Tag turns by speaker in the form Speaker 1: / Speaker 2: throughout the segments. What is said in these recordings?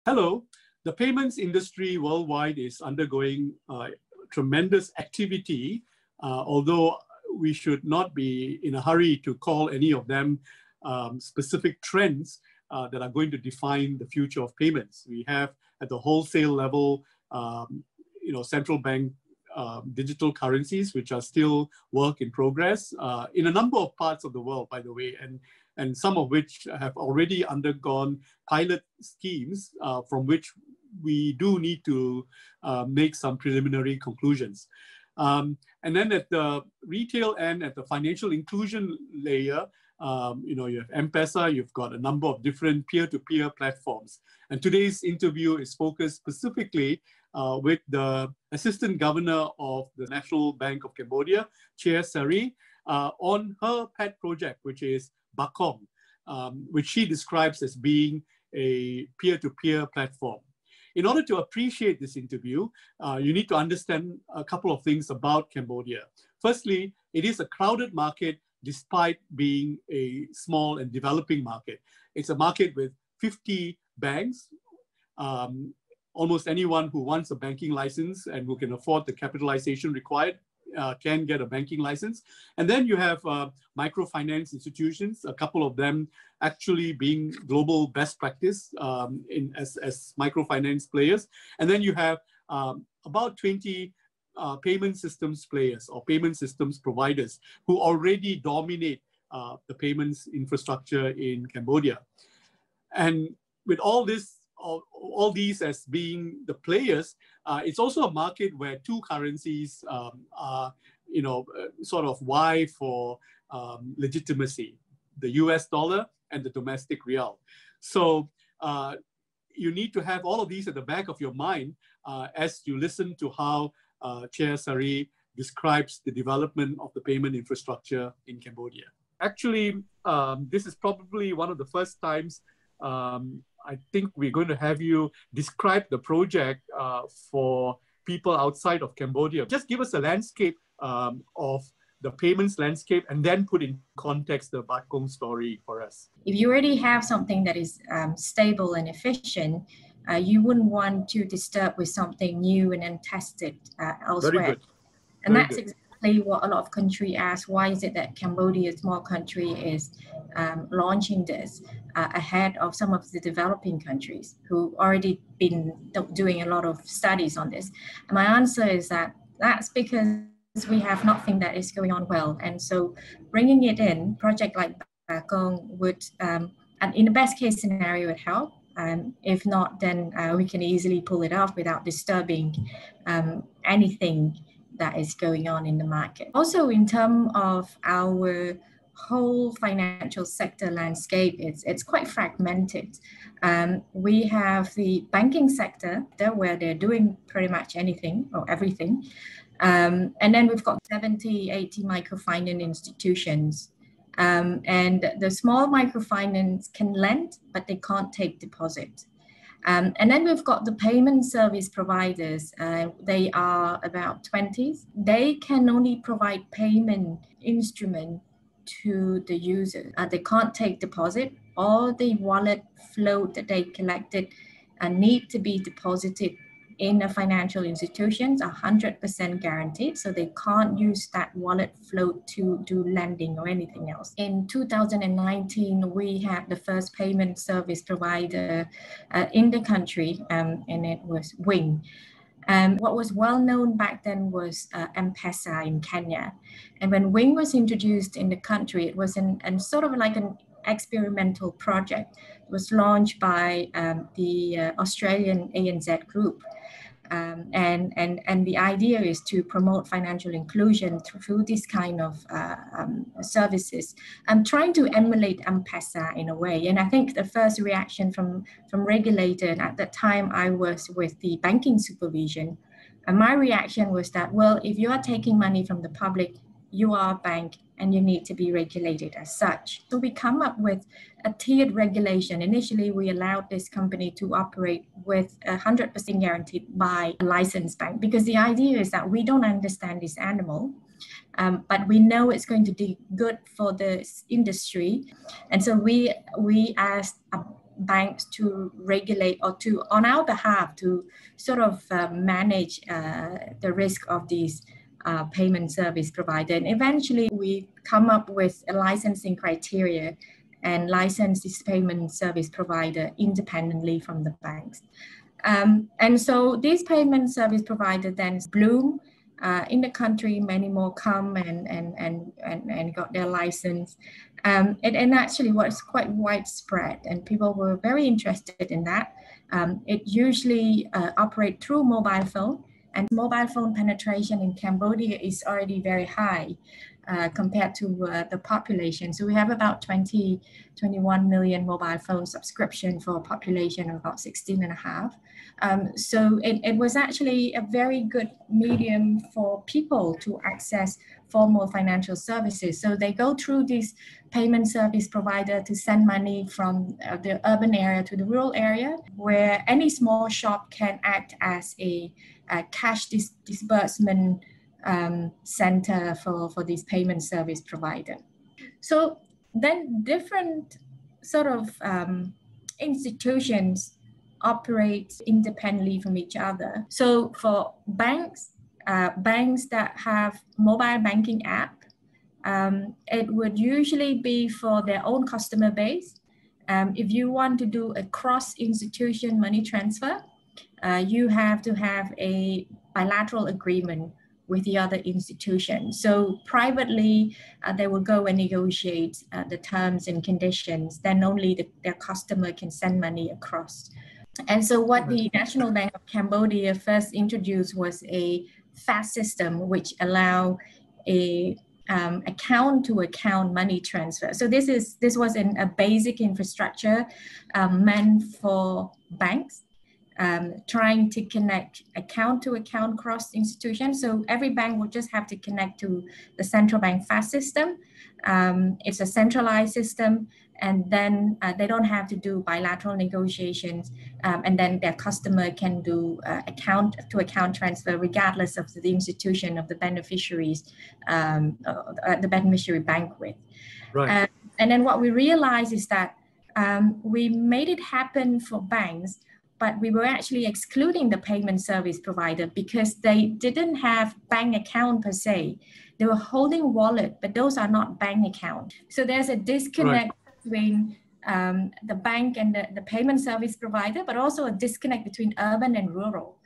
Speaker 1: Hello. The payments industry worldwide is undergoing tremendous activity, although we should not be in a hurry to call any of them specific trends that are going to define the future of payments. We have at the wholesale level, central bank digital currencies, which are still work in progress in a number of parts of the world, by the way, and some of which have already undergone pilot schemes from which we do need to make some preliminary conclusions. And then at the retail end, at the financial inclusion layer, you have M-Pesa, you've got a number of different peer-to-peer platforms. And today's interview is focused specifically with the Assistant Governor of the National Bank of Cambodia, Serey, on her pet project, which is Bakong, which she describes as being a peer-to-peer platform. In order to appreciate this interview, you need to understand a couple of things about Cambodia. Firstly, it is a crowded market despite being a small and developing market. It's a market with 50 banks. Almost anyone who wants a banking license and who can afford the capitalization required can get a banking license. And then you have microfinance institutions, a couple of them actually being global best practice as microfinance players. And then you have about 20 payment systems players or payment systems providers who already dominate the payments infrastructure in Cambodia. And with all these as being the players, it's also a market where two currencies are, sort of vie for legitimacy: the US dollar and the domestic real. So you need to have all of these at the back of your mind as you listen to how Chair Serey describes the development of the payment infrastructure in Cambodia. Actually, this is probably one of the first times I think we're going to have you describe the project for people outside of Cambodia. Just give us a landscape of the payments landscape and then put in context the Bakong story for us.
Speaker 2: If you already have something that is stable and efficient, you wouldn't want to disturb with something new and untested elsewhere.
Speaker 1: Very good.
Speaker 2: And that's exactly what a lot of countries ask. Why is it that Cambodia, a small country, is launching this ahead of some of the developing countries who already been doing a lot of studies on this? And my answer is that that's because we have nothing that is going on well. And so bringing it in, project like Bakong would, and in the best case scenario, would help. If not, then we can easily pull it off without disturbing anything that is going on in the market. Also, in terms of our whole financial sector landscape, it's quite fragmented. We have the banking sector there where they're doing pretty much anything or everything. And then we've got 70, 80 microfinance institutions. And the small microfinance can lend, but they can't take deposit. And then we've got the payment service providers. They are about 20. They can only provide payment instrument to the user. They can't take deposit. All the wallet float that they collected need to be deposited in a financial institutions, 100% guaranteed. So they can't use that wallet float to do lending or anything else. In 2019, we had the first payment service provider in the country, and it was Wing. What was well known back then was M-Pesa in Kenya. And when Wing was introduced in the country, it was sort of like an experimental project. It was launched by the Australian ANZ group. And the idea is to promote financial inclusion through this kind of services. I'm trying to emulate M-Pesa in a way. And I think the first reaction from regulator, and at that time I was with the banking supervision, and my reaction was that, well, if you are taking money from the public, you are a bank and you need to be regulated as such. So we come up with a tiered regulation. Initially, we allowed this company to operate with 100% guaranteed by a licensed bank, because the idea is that we don't understand this animal, but we know it's going to be good for the industry. And so we asked banks to regulate or to, on our behalf, to sort of manage the risk of these payment service provider. And eventually we come up with a licensing criteria and license this payment service provider independently from the banks. And so these payment service provider then bloom in the country. Many more come and got their license. And actually was quite widespread, and people were very interested in that. It usually operate through mobile phone, and mobile phone penetration in Cambodia is already very high compared to the population. So we have about 21 million mobile phone subscription for a population of about 16 and a half. So it was actually a very good medium for people to access formal financial services. So they go through this payment service provider to send money from the urban area to the rural area, where any small shop can act as a cash disbursement center for this payment service provider. So then different sort of institutions operate independently from each other. So for banks, banks that have mobile banking app, it would usually be for their own customer base. If you want to do a cross-institution money transfer, you have to have a bilateral agreement with the other institution. So privately, they will go and negotiate the terms and conditions. Then only their customer can send money across. And so what the National Bank of Cambodia first introduced was a fast system, which allow a account-to-account money transfer. So this was a basic infrastructure meant for banks, trying to connect account-to-account cross-institution. So every bank will just have to connect to the central bank fast system. It's a centralized system, and then they don't have to do bilateral negotiations, and then their customer can do account-to-account transfer regardless of the institution of the beneficiaries, the beneficiary bank with.
Speaker 1: Right.
Speaker 2: And then what we realized is that we made it happen for banks, but we were actually excluding the payment service provider because they didn't have bank account per se. They were holding wallet, but those are not bank account. So there's a disconnect between the bank and the payment service provider, but also a disconnect between urban and rural,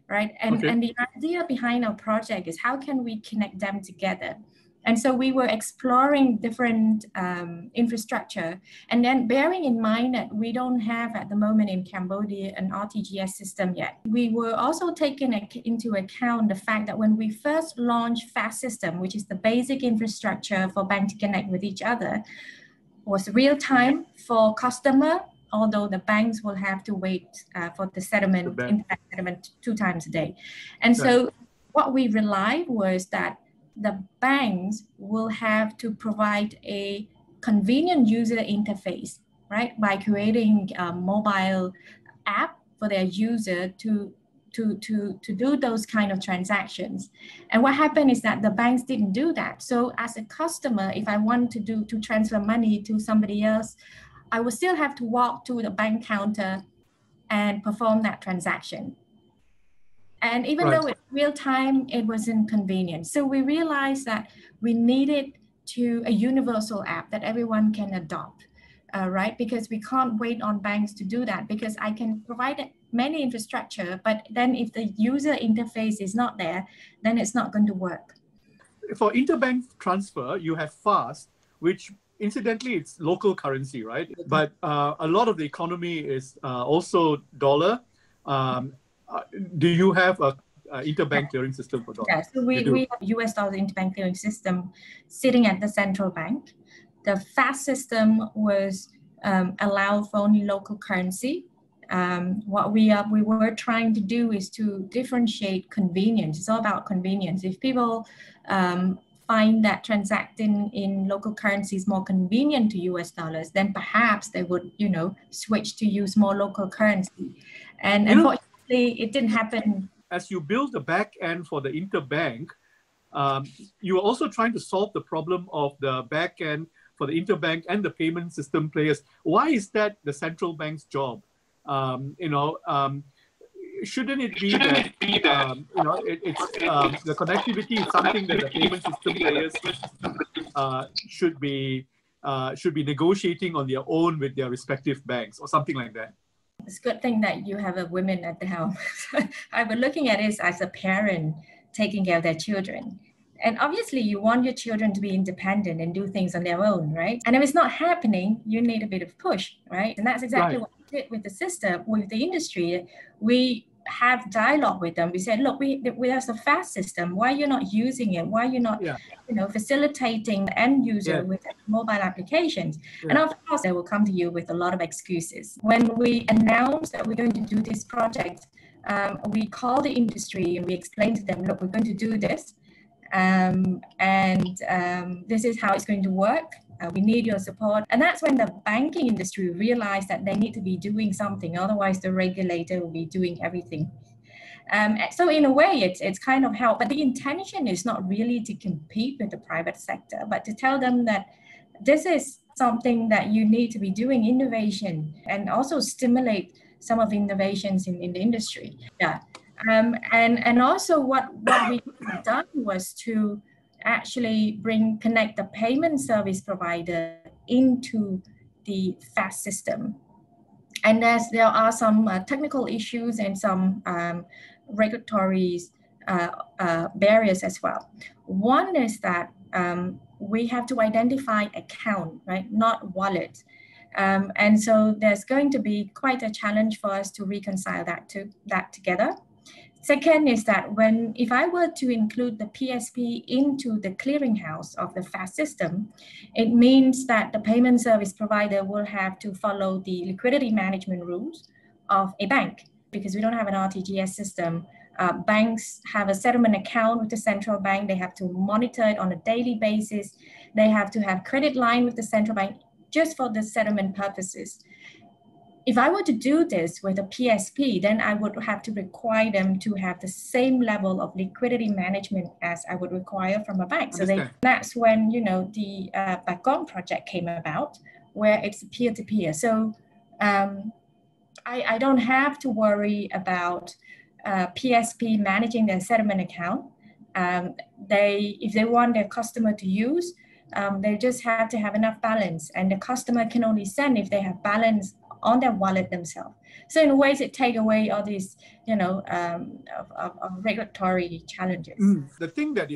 Speaker 2: right? And the idea behind our project is how can we connect them together? And so we were exploring different infrastructure, and then bearing in mind that we don't have at the moment in Cambodia an RTGS system yet. We were also taking into account the fact that when we first launched FAST system, which is the basic infrastructure for banks to connect with each other, was real time for customer, although the banks will have to wait for the settlement, interbank settlement 2 times a day. And so what we relied was that the banks will have to provide a convenient user interface, right? By creating a mobile app for their user to do those kind of transactions. And what happened is that the banks didn't do that. So as a customer, if I want to transfer money to somebody else, I will still have to walk to the bank counter and perform that transaction. And even though it's real time, it wasn't convenient. So we realized that we needed a universal app that everyone can adopt, right? Because we can't wait on banks to do that, because I can provide many infrastructure, but then if the user interface is not there, then it's not going to work.
Speaker 1: For interbank transfer, you have FAST, which incidentally, it's local currency, right? But a lot of the economy is also dollar. Do you have a interbank clearing system for dollars?
Speaker 2: Yeah, so we have US dollar interbank clearing system sitting at the central bank. The FAST system was allowed for only local currency. What we were trying to do is to differentiate convenience. It's all about convenience. If people find that transacting in local currency is more convenient to US dollars, then perhaps they would, switch to use more local currency. And unfortunately, it didn't happen.
Speaker 1: As you build the back end for the interbank, you are also trying to solve the problem of the back end for the interbank and the payment system players. Why is that the central bank's job? Shouldn't it be that the connectivity is something that the payment system players should be negotiating on their own with their respective banks or something like that?
Speaker 2: It's a good thing that you have a woman at the helm. I've been looking at it as a parent taking care of their children. And obviously you want your children to be independent and do things on their own, right? And if it's not happening, you need a bit of push, right? And that's exactly what we did with the system, with the industry. We have dialogue with them. We said, look, we have a fast system. Why you're not using it? Why you're not, facilitating the end user with mobile applications? And of course, they will come to you with a lot of excuses. When we announced that we're going to do this project, we called the industry and we explained to them, look, we're going to do this. This is how it's going to work. We need your support. And that's when the banking industry realized that they need to be doing something. Otherwise, the regulator will be doing everything. So in a way, it's kind of help. But the intention is not really to compete with the private sector, but to tell them that this is something that you need to be doing, innovation, and also stimulate some of the innovations in the industry. And also what we have done was to actually connect the payment service provider into the fast system. And as there are some technical issues and some regulatory barriers as well. One is that we have to identify account, right, not wallet. And so there's going to be quite a challenge for us to reconcile that together. Second is that if I were to include the PSP into the clearinghouse of the fast system, it means that the payment service provider will have to follow the liquidity management rules of a bank. Because we don't have an RTGS system, banks have a settlement account with the central bank. They have to monitor it on a daily basis. They have to have credit line with the central bank just for the settlement purposes. If I were to do this with a PSP, then I would have to require them to have the same level of liquidity management as I would require from a bank. So that's when, the Bakong project came about, where it's peer-to-peer. So I don't have to worry about PSP managing their settlement account. If they want their customer to use, they just have to have enough balance, and the customer can only send if they have balance on their wallet themselves. So in ways, it take away all these, regulatory challenges.
Speaker 1: The thing that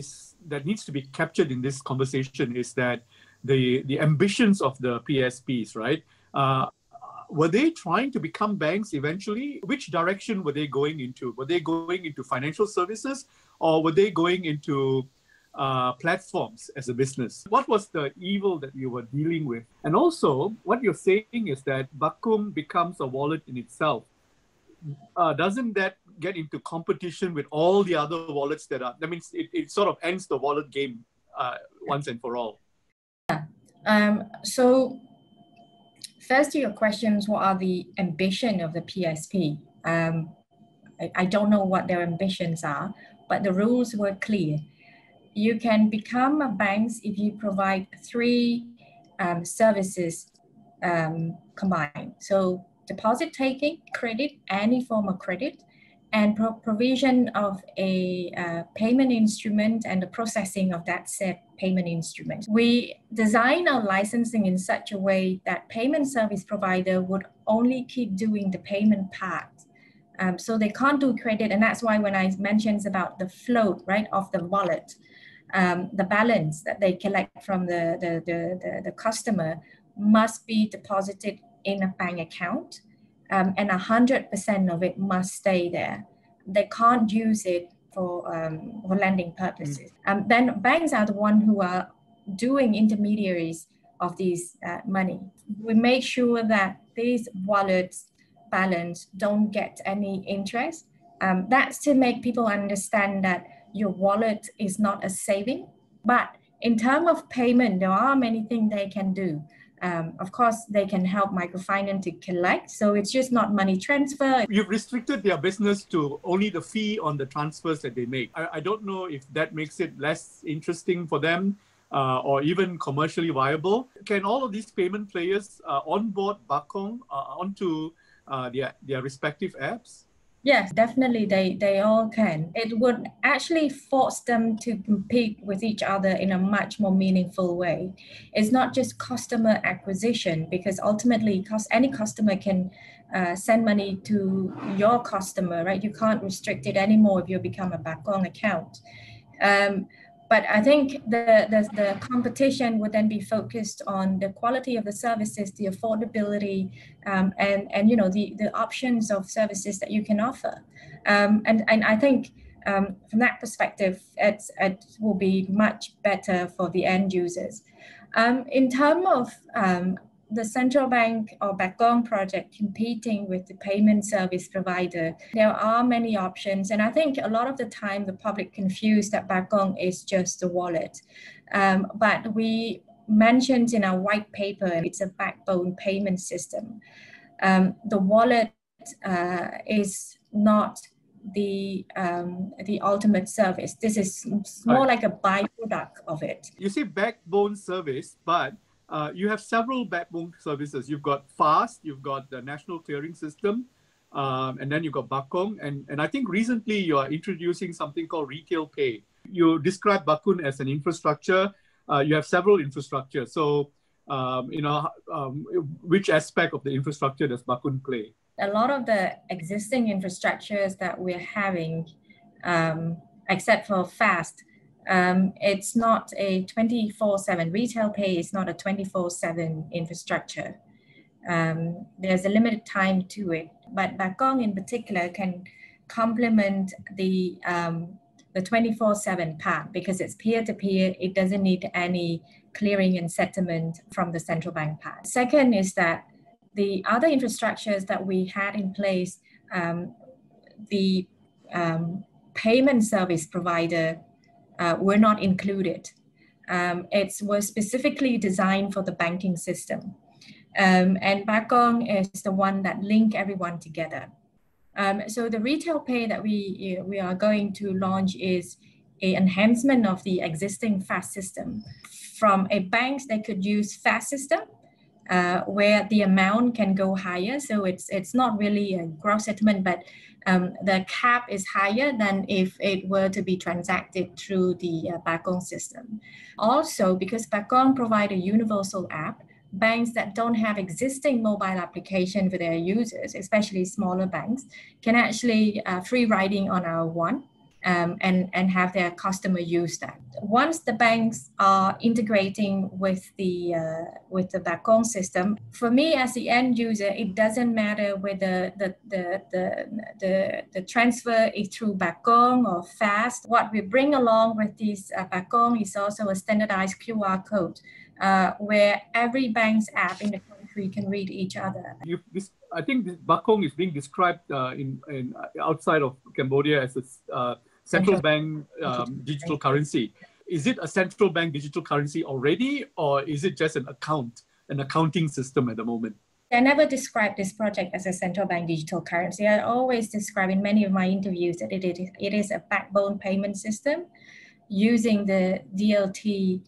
Speaker 1: needs to be captured in this conversation is that the ambitions of the PSPs, right? Were they trying to become banks eventually? Which direction were they going into? Were they going into financial services, or were they going into platforms as a business? What was the evil that you were dealing with? And also, what you're saying is that Bakong becomes a wallet in itself. Doesn't that get into competition with all the other wallets that are? That means it sort of ends the wallet game once and for all.
Speaker 2: So first to your questions, what are the ambition of the PSP? I don't know what their ambitions are, but the rules were clear. You can become a bank if you provide 3 services combined. So deposit taking, credit, any form of credit, and provision of a payment instrument and the processing of that said payment instrument. We design our licensing in such a way that payment service provider would only keep doing the payment part. So they can't do credit, and that's why when I mentioned about the float, right, of the wallet, the balance that they collect from the customer must be deposited in a bank account, and 100% of it must stay there. They can't use it for lending purposes. Then banks are the one who are doing intermediaries of these money. We make sure that these wallets balance don't get any interest. That's to make people understand that your wallet is not a saving. But in terms of payment, there are many things they can do. Of course, they can help microfinance to collect. So it's just not money transfer.
Speaker 1: You've restricted their business to only the fee on the transfers that they make. I don't know if that makes it less interesting for them. or even commercially viable. Can all of these payment players onboard Bakong onto their respective apps?
Speaker 2: Yes, definitely they all can. It would actually force them to compete with each other in a much more meaningful way. It's not just customer acquisition, because ultimately any customer can send money to your customer, right? You can't restrict it anymore if you become a Bakong account. But I think the competition would then be focused on the quality of the services, the affordability, and you know the options of services that you can offer. And I think from that perspective, it will be much better for the end users. In terms of the central bank or Bakong project competing with the payment service provider, there are many options. And I think a lot of the time the public confuse that Bakong is just a wallet. But we mentioned in our white paper, it's a backbone payment system. The wallet is not the ultimate service. This is more like a byproduct of it.
Speaker 1: You say backbone service, but you have several backbone services. You've got FAST, you've got the National Clearing System, and then you've got Bakong. And I think recently you are introducing something called Retail Pay. You describe Bakun as an infrastructure. You have several infrastructures. So, which aspect of the infrastructure does Bakun play?
Speaker 2: A lot of the existing infrastructures that we're having, except for FAST, it's not a 24/7. Retail Pay is not a 24/7 infrastructure. There's a limited time to it, but Bakong in particular can complement the 24/7 part because it's peer-to-peer. It doesn't need any clearing and settlement from the central bank part. Second is that the other infrastructures that we had in place, the payment service provider were not included. It was specifically designed for the banking system. And Bakong is the one that link everyone together. So the retail pay that we are going to launch is an enhancement of the existing FAST system. From a bank, they could use FAST system, where the amount can go higher. So it's not really a gross settlement, but the cap is higher than if it were to be transacted through the Bakong system. Also, because Bakong provide a universal app, banks that don't have existing mobile application for their users, especially smaller banks, can actually free riding on our one. And have their customer use that. Once the banks are integrating with the Bakong system, for me as the end user, it doesn't matter whether the transfer is through Bakong or FAST. What we bring along with this Bakong is also a standardized QR code where every bank's app in the country can read each other.
Speaker 1: I think Bakong is being described in outside of Cambodia as a central bank digital currency. Is it a central bank digital currency already, or is it just an accounting system at the moment?
Speaker 2: I never described this project as a central bank digital currency. I always describe in many of my interviews that it is a backbone payment system using the DLT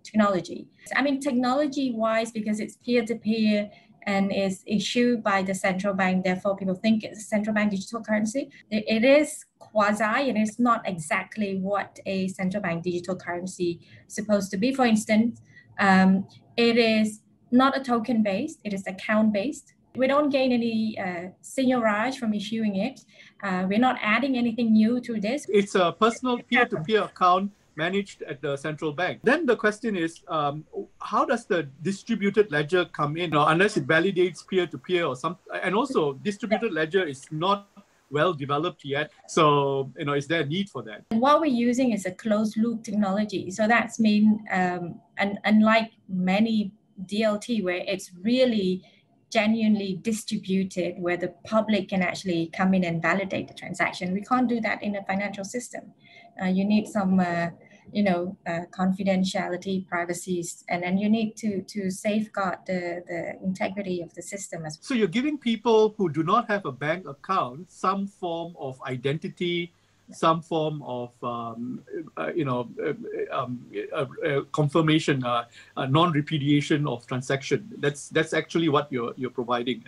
Speaker 2: technology. I mean, technology-wise, because it's peer-to-peer and is issued by the central bank, therefore people think it's a central bank digital currency. It is quasi, and it's not exactly what a central bank digital currency is supposed to be. For instance, it is not a token-based, it is account-based. We don't gain any seigniorage from issuing it. We're not adding anything new to this.
Speaker 1: It's a personal peer-to-peer account managed at the central bank. Then the question is, how does the distributed ledger come in? Unless it validates peer-to-peer or something. And also, distributed ledger is not well developed yet. So, is there a need for that?
Speaker 2: And what we're using is a closed loop technology. So that's mean, and unlike many DLT where it's really genuinely distributed, where the public can actually come in and validate the transaction, we can't do that in a financial system. You need some, confidentiality, privacy, and then you need to safeguard the integrity of the system.
Speaker 1: So you're giving people who do not have a bank account some form of identity some form of, confirmation, non-repudiation of transaction. That's actually what you're providing,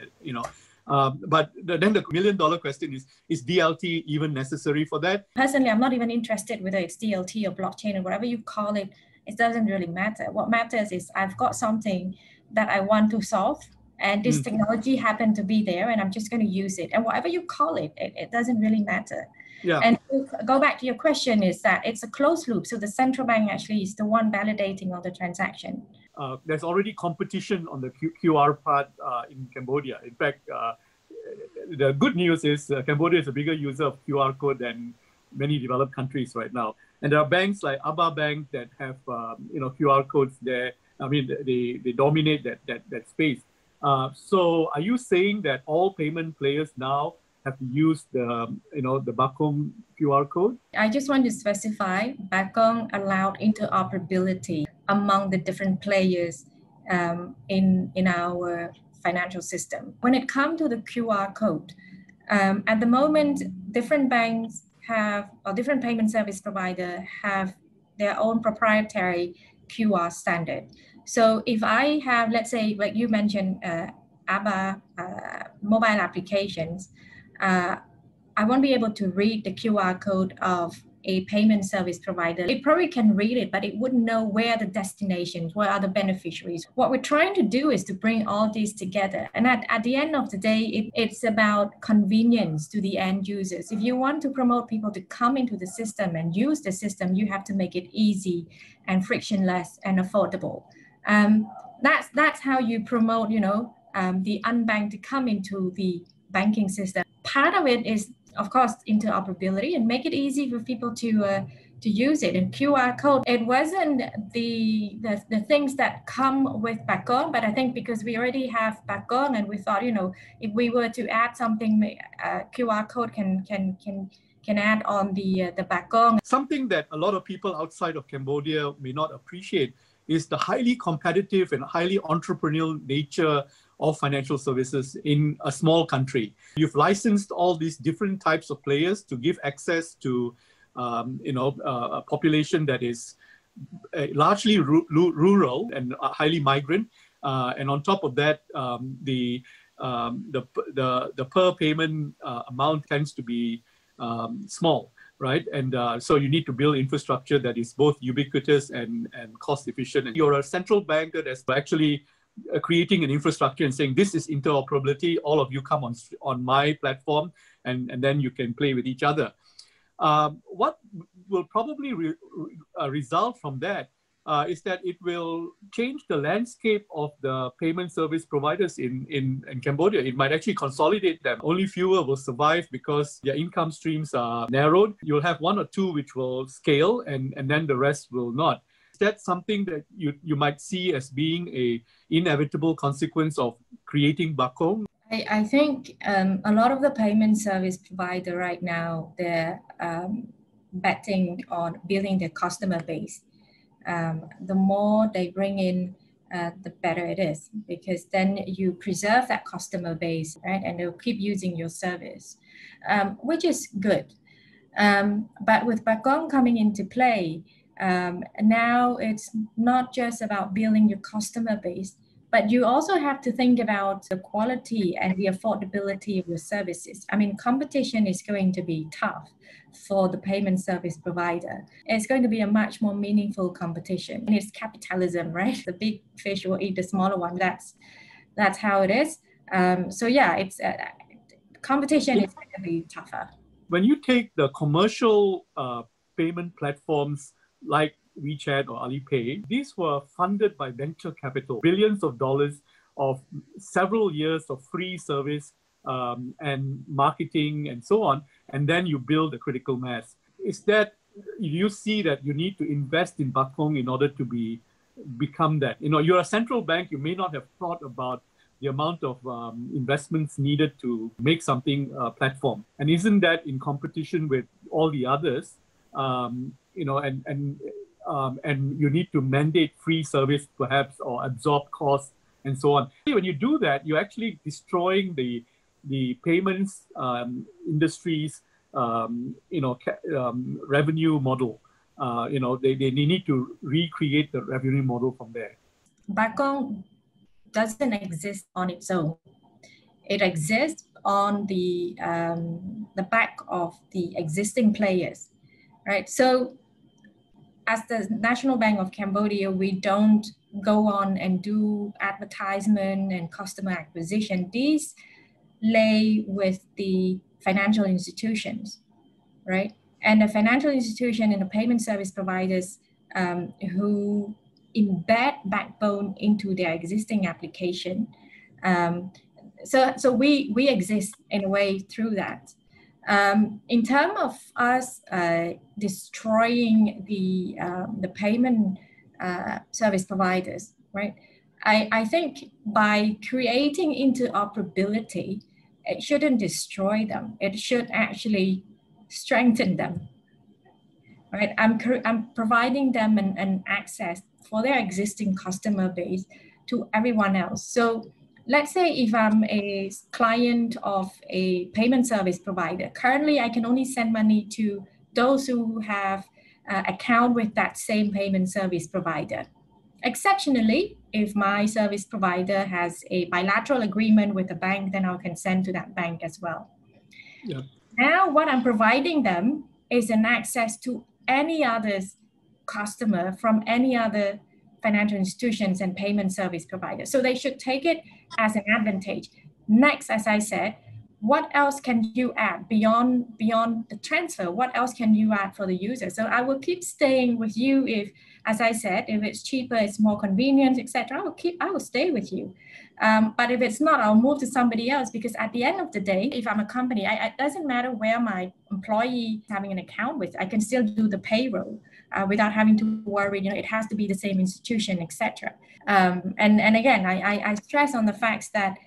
Speaker 1: But then the million-dollar question is DLT even necessary for that?
Speaker 2: Personally, I'm not even interested whether it's DLT or blockchain or whatever you call it. It doesn't really matter. What matters is I've got something that I want to solve, and this technology happened to be there, and I'm just going to use it. And whatever you call it, it doesn't really matter.
Speaker 1: Yeah.
Speaker 2: And to go back to your question, is that it's a closed loop. So the central bank actually is the one validating all the transaction.
Speaker 1: There's already competition on the QR part in Cambodia. In fact, the good news is Cambodia is a bigger user of QR code than many developed countries right now. And there are banks like Aba Bank that have QR codes there. I mean, they dominate that space. So are you saying that all payment players now have to use the Bakong QR code?
Speaker 2: I just want to specify Bakong allowed interoperability among the different players in our financial system. When it comes to the QR code, at the moment, different banks have, or different payment service provider have their own proprietary QR standard. So if I have, let's say, like you mentioned, ABA mobile applications, I won't be able to read the QR code of a payment service provider. It probably can read it, but it wouldn't know where the destinations, where are the beneficiaries. What we're trying to do is to bring all these together. And at the end of the day, it's about convenience to the end users. If you want to promote people to come into the system and use the system, you have to make it easy and frictionless and affordable. That's how you promote, the unbanked to come into the banking system. Part of it is, of course, interoperability and make it easy for people to use it. And QR code, it wasn't the things that come with Bakong, but I think because we already have Bakong, and we thought, if we were to add something, QR code can add on the Bakong.
Speaker 1: Something that a lot of people outside of Cambodia may not appreciate is the highly competitive and highly entrepreneurial nature of financial services in a small country. You've licensed all these different types of players to give access to a population that is largely rural and highly migrant. And on top of that, the per payment amount tends to be small, right? And so you need to build infrastructure that is both ubiquitous and cost efficient. And you're a central banker that's actually creating an infrastructure and saying, this is interoperability, all of you come on my platform, and then you can play with each other. What will probably result from that is that it will change the landscape of the payment service providers in Cambodia. It might actually consolidate them. Only fewer will survive because their income streams are narrowed. You'll have one or two which will scale, and then the rest will not. That's something that you might see as being a inevitable consequence of creating Bakong?
Speaker 2: I think a lot of the payment service provider right now, they're betting on building their customer base. The more they bring in, the better it is, because then you preserve that customer base, right? And they'll keep using your service, which is good. But with Bakong coming into play, now it's not just about building your customer base, but you also have to think about the quality and the affordability of your services. I mean, competition is going to be tough for the payment service provider. It's going to be a much more meaningful competition. And it's capitalism, right? The big fish will eat the smaller one. That's how it is. So yeah, it's competition is going to be tougher.
Speaker 1: When you take the commercial payment platforms like WeChat or Alipay, these were funded by venture capital, billions of dollars of several years of free service and marketing and so on, and then you build a critical mass. Is that, you see that you need to invest in Bakong in order to become that? You're a central bank, you may not have thought about the amount of investments needed to make something a platform. And isn't that in competition with all the others? And you need to mandate free service perhaps, or absorb costs and so on. When you do that, you're actually destroying the payments industries revenue model. They need to recreate the revenue model from there.
Speaker 2: Bakong doesn't exist on its own. It exists on the back of the existing players, right? So as the National Bank of Cambodia, we don't go on and do advertisement and customer acquisition. These lay with the financial institutions, right? And the financial institution and the payment service providers who embed Backbone into their existing application. So we exist in a way through that. In terms of us destroying the payment service providers, right? I think by creating interoperability, it shouldn't destroy them. It should actually strengthen them, right? I'm providing them an access for their existing customer base to everyone else. So let's say if I'm a client of a payment service provider, currently I can only send money to those who have an account with that same payment service provider. Exceptionally, if my service provider has a bilateral agreement with a bank, then I can send to that bank as well.
Speaker 1: Yeah.
Speaker 2: Now what I'm providing them is an access to any other customer from any other financial institutions and payment service providers. So they should take it as an advantage. Next, as I said, what else can you add beyond the transfer? What else can you add for the user? So I will keep staying with you if, as I said, if it's cheaper, it's more convenient, etc. I will stay with you. But if it's not, I'll move to somebody else, because at the end of the day, if I'm a company, it doesn't matter where my employee is having an account with, I can still do the payroll without having to worry, it has to be the same institution, etc. And again, I stress on the fact that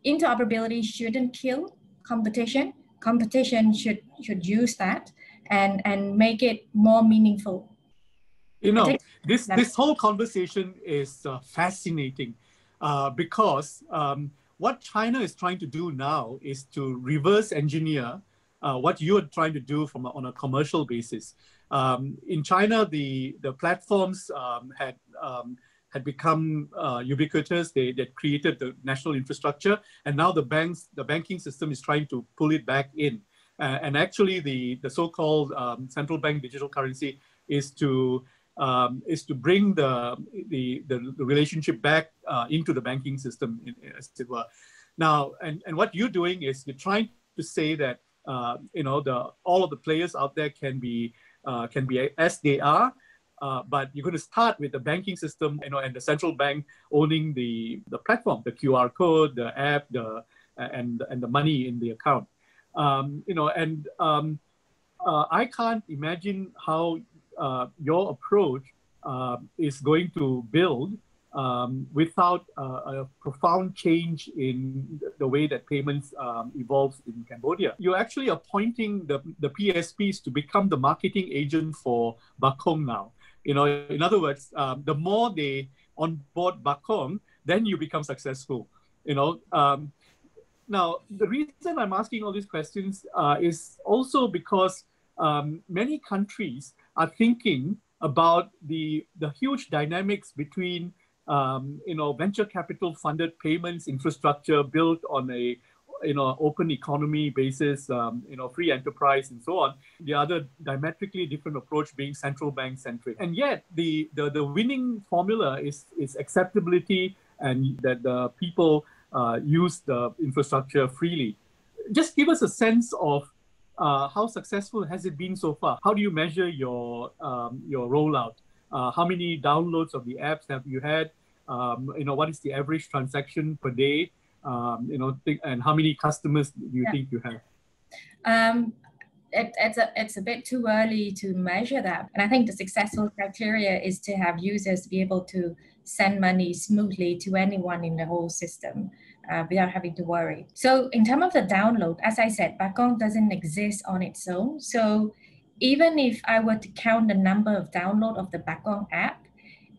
Speaker 2: interoperability shouldn't kill competition. Competition should use that and make it more meaningful.
Speaker 1: This whole conversation is fascinating because what China is trying to do now is to reverse engineer what you are trying to do on a commercial basis. In China, the platforms had become ubiquitous. They created the national infrastructure, and now the banking system is trying to pull it back in. And actually, the so-called central bank digital currency is to bring the relationship back into the banking system, as it were. Now, and what you're doing is you're trying to say that all of the players out there can be as they are. But you're going to start with the banking system, and the central bank owning the platform, the QR code, the app, and the money in the account. I can't imagine how your approach is going to build without a profound change in the way that payments evolves in Cambodia. You're actually appointing the PSPs to become the marketing agent for Bakong now. In other words, the more they onboard Bakong, then you become successful. Now, the reason I'm asking all these questions is also because many countries are thinking about the huge dynamics between venture capital funded payments infrastructure built on a open economy basis, free enterprise and so on. The other diametrically different approach being central bank centric. And yet the winning formula is acceptability and that the people use the infrastructure freely. Just give us a sense of how successful has it been so far? How do you measure your rollout? How many downloads of the apps have you had? What is the average transaction per day? And how many customers do you think you have?
Speaker 2: It's a bit too early to measure that. And I think the successful criteria is to have users be able to send money smoothly to anyone in the whole system without having to worry. So in terms of the download, as I said, Bakong doesn't exist on its own. So even if I were to count the number of download of the Bakong app,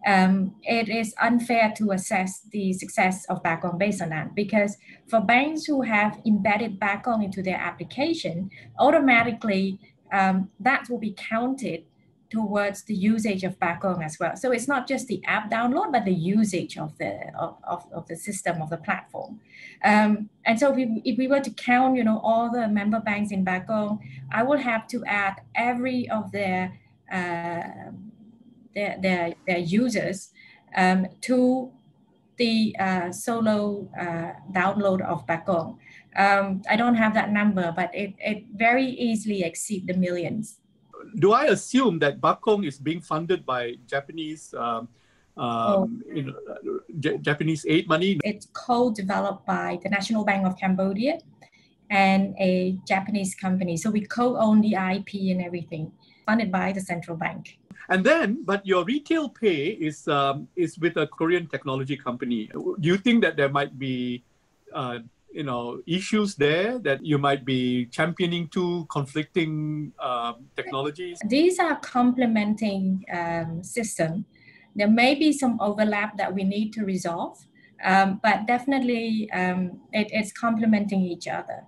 Speaker 2: it is unfair to assess the success of Bakong based on that, because for banks who have embedded Bakong into their application, automatically that will be counted towards the usage of Bakong as well. So it's not just the app download, but the usage of the system, of the platform. And so if we were to count, all the member banks in Bakong, I would have to add every of their users to the solo download of Bakong. I don't have that number, but it very easily exceeds the millions.
Speaker 1: Do I assume that Bakong is being funded by Japanese Japanese aid money?
Speaker 2: It's co-developed by the National Bank of Cambodia and a Japanese company. So we co-own the IP and everything, funded by the central bank.
Speaker 1: And then, but your retail pay is with a Korean technology company. Do you think that there might be issues there, that you might be championing two conflicting technologies?
Speaker 2: These are complementing systems. There may be some overlap that we need to resolve, but definitely it's complementing each other.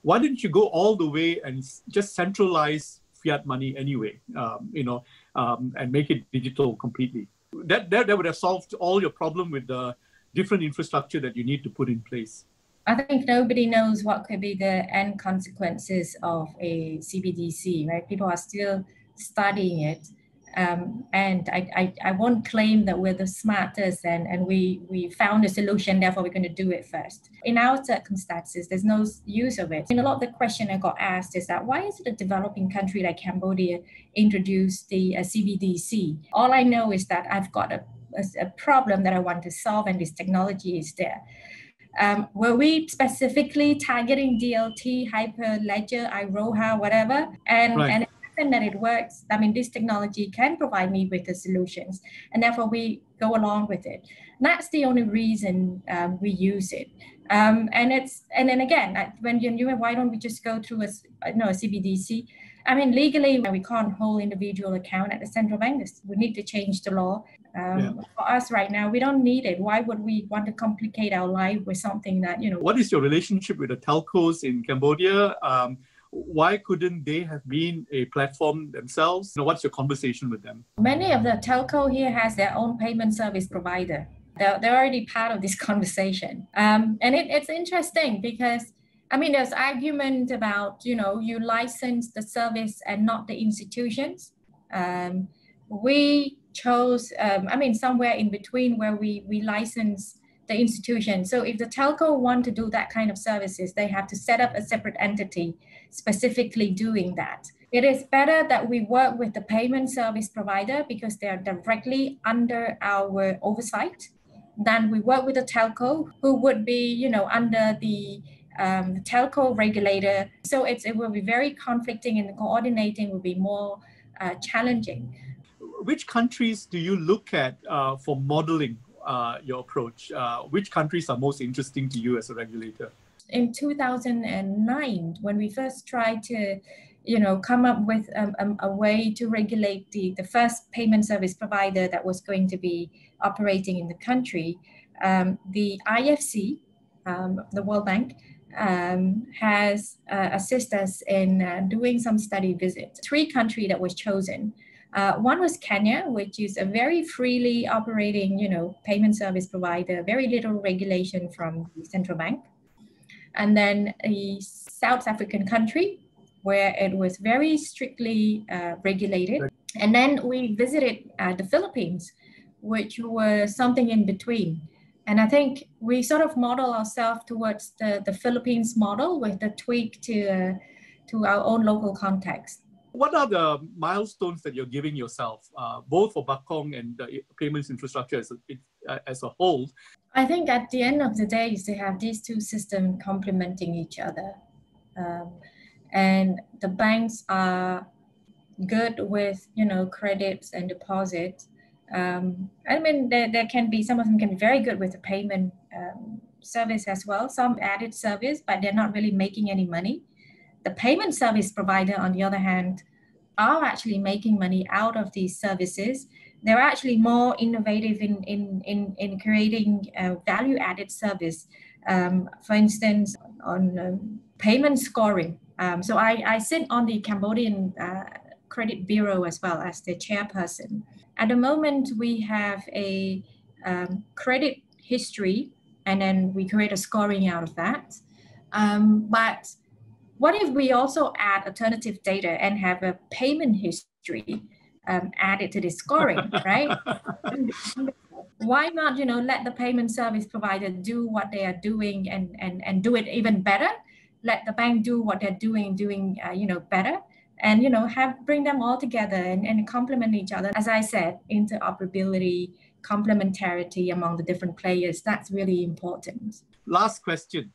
Speaker 1: Why didn't you go all the way and just centralize fiat money anyway, and make it digital completely? That would have solved all your problem with the different infrastructure that you need to put in place.
Speaker 2: I think nobody knows what could be the end consequences of a CBDC, right? People are still studying it. And I won't claim that we're the smartest and we found a solution, therefore we're going to do it first. In our circumstances, there's no use of it. And a lot of the question I got asked is that, why is it a developing country like Cambodia introduced the CBDC? All I know is that I've got a problem that I want to solve, and this technology is there. Were we specifically targeting DLT, Hyperledger, Iroha, whatever? And that it works. I mean, this technology can provide me with the solutions, and therefore we go along with it. And that's the only reason we use it. And then again, when you why don't we just go through a CBDC? I mean, legally we can't hold individual account at the central bank. We need to change the law. For us right now, we don't need it. Why would we want to complicate our life with something that
Speaker 1: What is your relationship with the telcos in Cambodia? Why couldn't they have been a platform themselves? What's your conversation with them?
Speaker 2: Many of the telco here has their own payment service provider. They're already part of this conversation. And it's interesting because, I mean, there's argument about, you license the service and not the institutions. We chose, somewhere in between where we license the institution. So if the telco want to do that kind of services, they have to set up a separate entity specifically doing that. It is better that we work with the payment service provider because they are directly under our oversight than we work with the telco who would be, under the telco regulator. So it will be very conflicting, and the coordinating will be more challenging.
Speaker 1: Which countries do you look at for modeling your approach? Which countries are most interesting to you as a regulator?
Speaker 2: In 2009, when we first tried to, come up with a way to regulate the first payment service provider that was going to be operating in the country, the IFC, the World Bank, has assisted us in doing some study visits. 3 countries that was chosen. One was Kenya, which is a very freely operating, payment service provider, very little regulation from the central bank. And then a South African country, where it was very strictly regulated. And then we visited the Philippines, which was something in between. And I think we sort of model ourselves towards the Philippines model with the tweak to our own local context.
Speaker 1: What are the milestones that you're giving yourself, both for Bakong and the payments infrastructure as a whole?
Speaker 2: I think at the end of the day, is to have these two systems complementing each other. And the banks are good with, credits and deposits. There can be, some of them can be very good with the payment service as well. Some added service, but they're not really making any money. The payment service provider, on the other hand, are actually making money out of these services, they're actually more innovative in creating value-added service. For instance, on payment scoring. So I sit on the Cambodian Credit Bureau as well as the chairperson. At the moment, we have a credit history, and then we create a scoring out of that. But what if we also add alternative data and have a payment history added to the scoring, right? Why not, let the payment service provider do what they are doing and do it even better? Let the bank do what they're doing better, and bring them all together and complement each other. As I said, interoperability, complementarity among the different players, that's really important.
Speaker 1: Last question.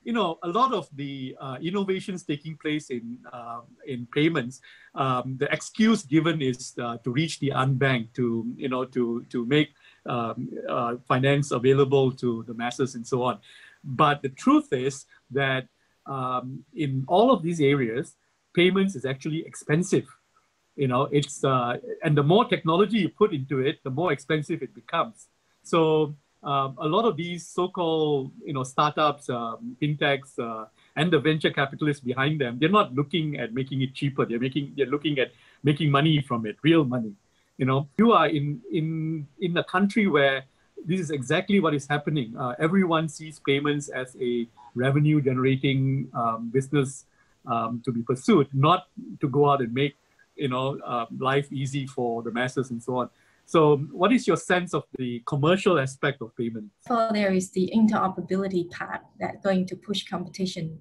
Speaker 1: A lot of the innovations taking place in payments, the excuse given is to reach the unbanked, to make finance available to the masses and so on. But the truth is that in all of these areas, payments is actually expensive. It's and the more technology you put into it, the more expensive it becomes. So a lot of these so-called startups, fintechs, and the venture capitalists behind them, they're not looking at making it cheaper. They're looking at making money from it, real money. You are in a country where this is exactly what is happening. Everyone sees payments as a revenue-generating business to be pursued, not to go out and make life easy for the masses and so on. So what is your sense of the commercial aspect of payment?
Speaker 2: So there is the interoperability part that's going to push competition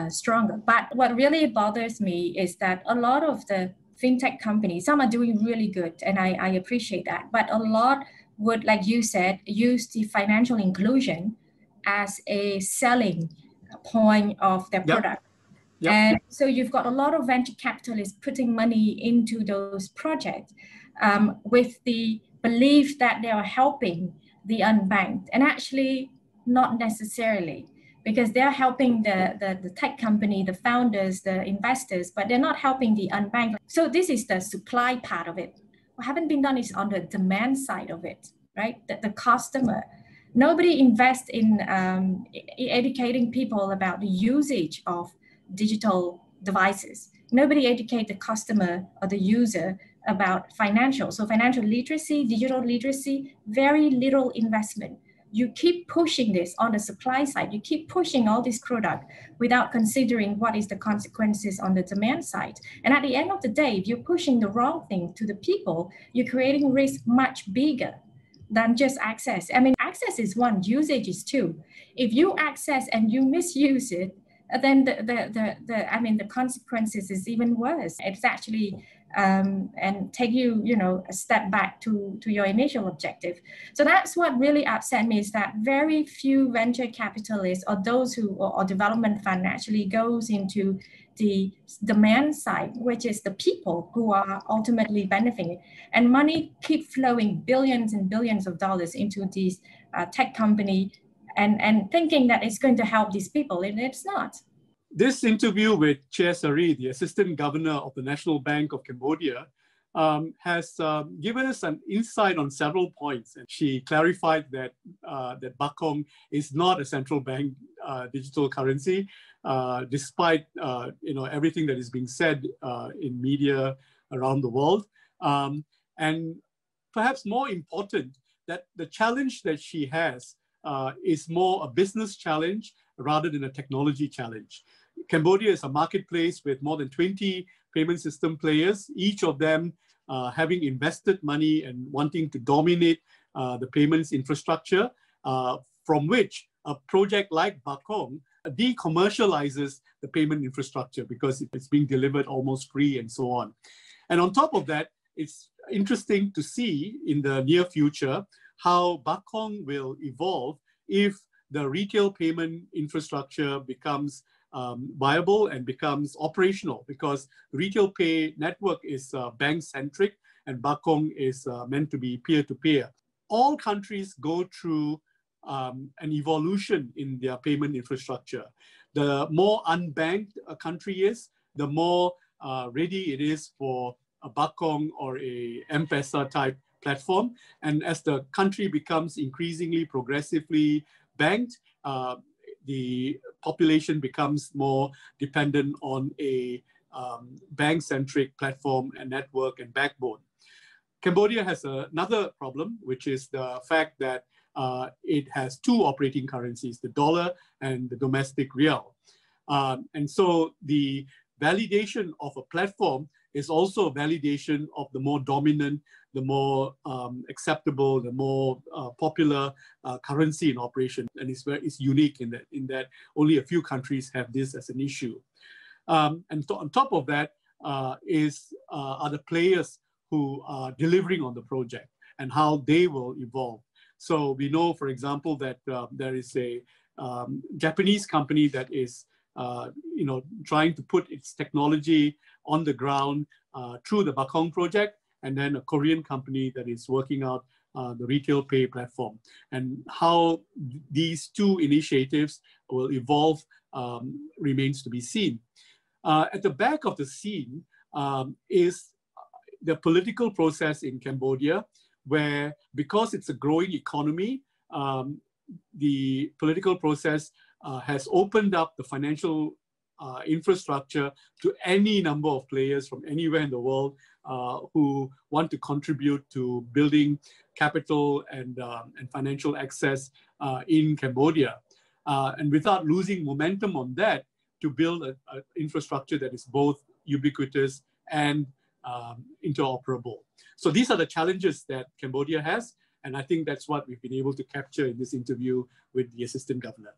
Speaker 2: stronger. But what really bothers me is that a lot of the fintech companies, some are doing really good, and I appreciate that. But a lot would, like you said, use the financial inclusion as a selling point of their product. Yep. And so you've got a lot of venture capitalists putting money into those projects with the belief that they are helping the unbanked, and actually not necessarily, because they're helping the tech company, the founders, the investors, but they're not helping the unbanked. So this is the supply part of it. What haven't been done is on the demand side of it, right? The customer. Nobody invests in educating people about the usage of digital devices. Nobody educates the customer or the user about financial. So financial literacy, digital literacy, very little investment. You keep pushing this on the supply side. You keep pushing all this product without considering what is the consequences on the demand side. And at the end of the day, if you're pushing the wrong thing to the people, you're creating risk much bigger than just access. I mean, access is one, usage is two. If you access and you misuse it, then the consequences is even worse. It's actually and take you a step back to your initial objective. So that's what really upset me, is that very few venture capitalists or those who or development fund actually goes into the demand side, which is the people who are ultimately benefiting, and money keep flowing billions and billions of dollars into these tech company and thinking that it's going to help these people, and it's not.
Speaker 1: This interview with Chair Serey, the Assistant Governor of the National Bank of Cambodia, has given us an insight on several points. And she clarified that that Bakong is not a central bank digital currency, despite everything that is being said in media around the world. And perhaps more important, that the challenge that she has is more a business challenge rather than a technology challenge. Cambodia is a marketplace with more than 20 payment system players, each of them having invested money and wanting to dominate the payments infrastructure, from which a project like Bakong decommercializes the payment infrastructure because it's being delivered almost free and so on. And on top of that, it's interesting to see in the near future how Bakong will evolve if the retail payment infrastructure becomes viable and becomes operational, because retail pay network is bank-centric and Bakong is meant to be peer-to-peer. All countries go through an evolution in their payment infrastructure. The more unbanked a country is, the more ready it is for a Bakong or a M-Pesa type platform. And as the country becomes increasingly progressively banked, the population becomes more dependent on a bank-centric platform and network and backbone. Cambodia has another problem, which is the fact that it has two operating currencies, the dollar and the domestic real. And so the validation of a platform is also a validation of the more dominant, the more acceptable, the more popular currency in operation. And it's unique in that only a few countries have this as an issue. And on top of that are the players who are delivering on the project and how they will evolve. So we know, for example, that there is a Japanese company that is trying to put its technology on the ground through the Bakong project, and then a Korean company that is working out the retail pay platform. And how these two initiatives will evolve remains to be seen. At the back of the scene is the political process in Cambodia, where because it's a growing economy, the political process has opened up the financial infrastructure to any number of players from anywhere in the world who want to contribute to building capital and financial access in Cambodia. And without losing momentum on that, to build an infrastructure that is both ubiquitous and interoperable. So these are the challenges that Cambodia has, and I think that's what we've been able to capture in this interview with the Assistant Governor.